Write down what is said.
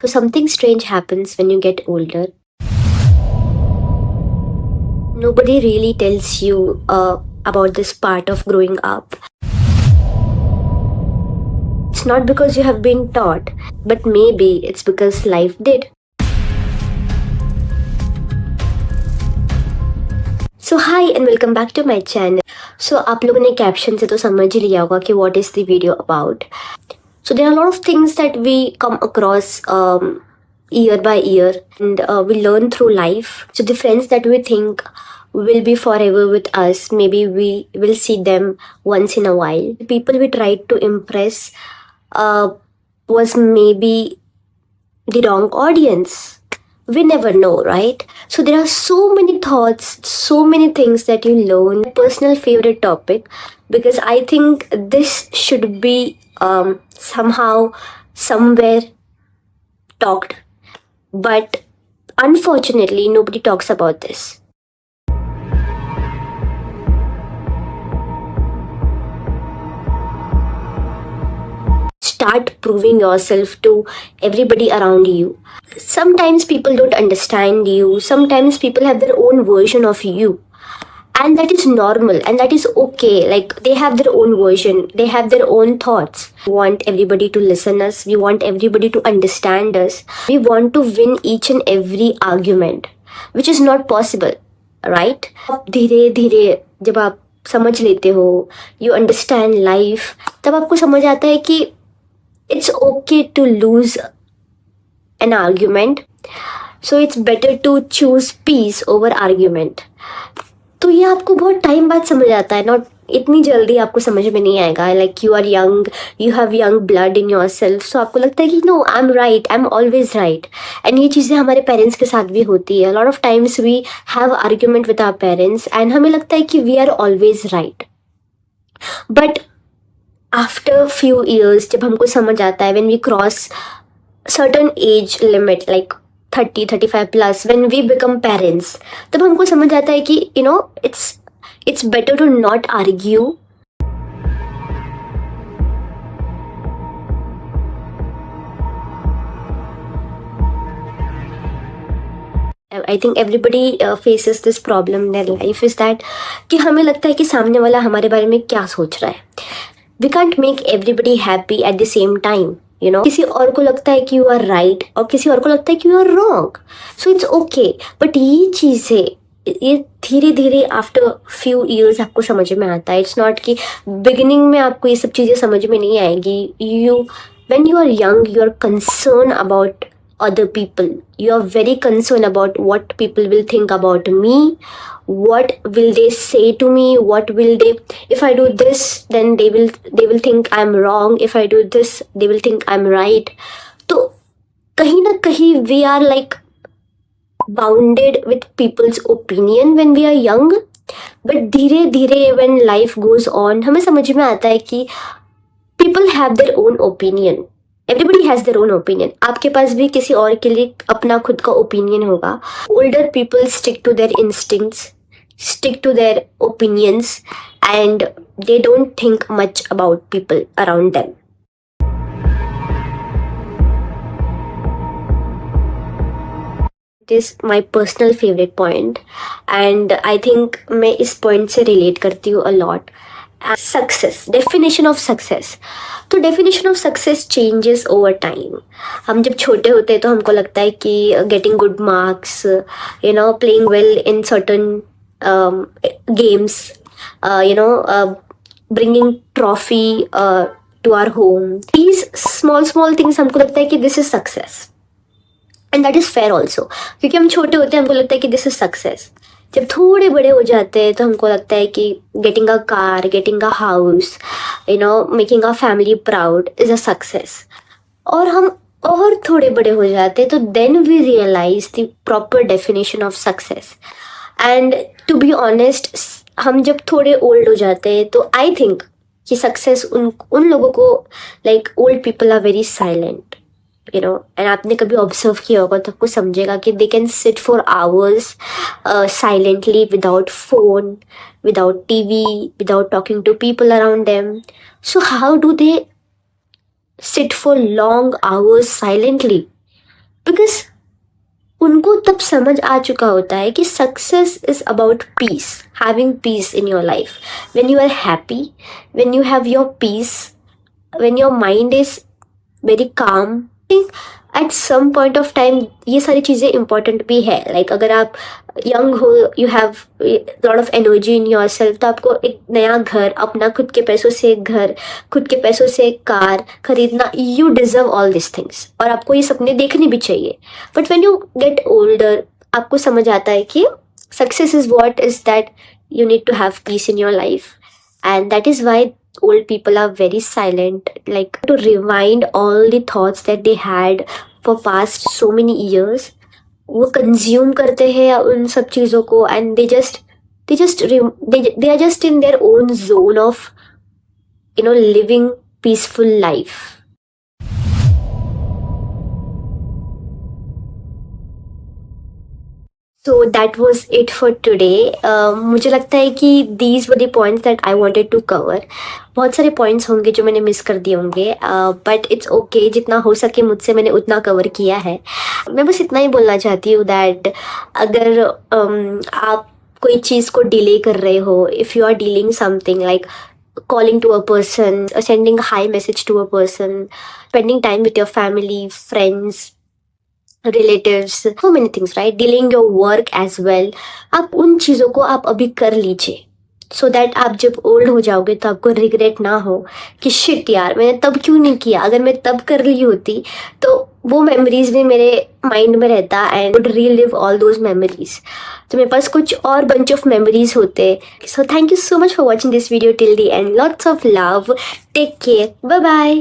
So, something strange happens when you get older. Nobody really tells you about this part of growing up. It's not because you have been taught, but maybe it's because life did. So hi and welcome back to my channel. So आप लोगों ने caption से तो समझ ही लिया होगा कि what is the video about. So there are a lot of things that we come across year by year and we learn through life. So the friends that we think will be forever with us, maybe we will see them once in a while. The people we tried to impress was maybe the wrong audience. We never know, right? So there are so many thoughts, so many things that you learn. Personal favorite topic, because I think this should be somehow, somewhere talked, but unfortunately, nobody talks about this. Start proving yourself to everybody around you. Sometimes people don't understand you, sometimes people have their own version of you. And that is normal and that is okay. Like they have their own version, they have their own thoughts. We want everybody to listen us, we want everybody to understand us. We want to win each and every argument, which is not possible, right? धीरे धीरे जब आप समझ लेते हो, you understand life, तब आपको समझ आता है कि it's okay to lose an argument. So it's better to choose peace over argument. तो ये आपको बहुत टाइम बाद समझ आता है, नॉट इतनी जल्दी आपको समझ में नहीं आएगा. Like you are young, you have young blood in yourself, so आपको लगता है कि no I am right, I am always right. And ये चीज़ें हमारे पेरेंट्स के साथ भी होती है. Lot of times we have argument with our parents and हमें लगता है कि we are always right. But after few years जब हमको समझ आता है, when we cross certain age limit like 30-35 plus, when we become parents, तब हमको समझ आता है कि you know it's better to not argue. I think everybody faces this problem in their life is that कि हमें लगता है कि सामने वाला हमारे बारे में क्या सोच रहा है. We can't make everybody happy at the same time. You know, किसी और को लगता है कि यू आर राइट और किसी और को लगता है कि you are wrong. So it's okay. But ये चीज़ें ये धीरे धीरे आफ्टर फ्यू ईयर्स आपको समझ में आता है. इट्स नॉट कि बिगिनिंग में आपको ये सब चीज़ें समझ में नहीं आएगी. When you are young, you are concern about other people. You are very concerned about what people will think about me, what will they say to me, what will they, if I do this then they will think I'm wrong, if I do this they will think I'm right. तो कहीं ना कहीं we are like bounded with people's opinion when we are young. but धीरे धीरे when life goes on हमें समझ में आता है कि people have their own opinion. Everybody has their own opinion. आपके पास भी किसी और के लिए अपना खुद का ओपिनियन होगा. Older people stick to their instincts, stick to their opinions and they don't think much about people around them. It is my personal favourite point and I think मैं इस पॉइंट से रिलेट करती हूँ a lot. Success, definition of success. तो definition of success changes over time. हम जब छोटे होते हैं तो हमको लगता है कि getting good marks, you know, playing well in certain games, you know, bringing trophy to our home, these small things हमको लगता है कि this is success. And that is fair also, क्योंकि हम छोटे होते हैं हमको लगता है कि दिस इज सक्सेस. जब थोड़े बड़े हो जाते हैं तो हमको लगता है कि getting a car, getting a house, you know, making a family proud is a success. और हम और थोड़े बड़े हो जाते हैं तो then we realise the proper definition of success. And to be honest, हम जब थोड़े ओल्ड हो जाते हैं तो आई थिंक कि सक्सेस उन लोगों को, like old people are very silent, you know. एंड आपने कभी ऑब्जर्व किया होगा तो आपको समझेगा कि they can sit for hours silently without phone, without TV, without talking to people around them. So how do they sit for long hours silently? Because उनको तब समझ आ चुका होता है कि success is about peace, having peace in your life. When you are happy, when you have your peace, when your mind is very calm, at some point of time ये सारी चीज़ें इंपॉर्टेंट भी है. लाइक अगर आप young हो, you have lot of energy in your self, तो आपको एक नया घर, अपना खुद के पैसों से एक घर, खुद के पैसों से एक कार खरीदना, you deserve all this things, और आपको ये सपने देखने भी चाहिए. But when you get older, आपको समझ आता है कि success is what is that you need to have peace in your life, and that is why old people are very silent, like to rewind all the thoughts that they had for past so many years. वो consume करते हैं उन सब चीज़ों को, and they are just in their own zone of living peaceful life. So that was it for today. मुझे लगता है कि these were the points that I wanted to cover. बहुत सारे पॉइंट्स होंगे जो मैंने मिस कर दिए होंगे, बट इट्स ओके, जितना हो सके मुझसे मैंने उतना कवर किया है. मैं बस इतना ही बोलना चाहती हूँ दैट अगर आप कोई चीज़ को डिले कर रहे हो, if you are dealing something like calling to a person, sending a hi message to a person, spending time with your family, friends, relatives, so many things, right? Dealing your work as well. आप उन चीज़ों को आप अभी कर लीजिए, so that आप जब ओल्ड हो जाओगे तो आपको रिग्रेट ना हो कि शिट यार मैंने तब क्यों नहीं किया, अगर मैं तब कर ली होती तो वो मेमोरीज भी मेरे माइंड में रहता and would relive all those memories. तो मेरे पास कुछ और बंच ऑफ मेमोरीज होते. So thank you so much for watching this video till the end. Lots of love, take care, bye bye.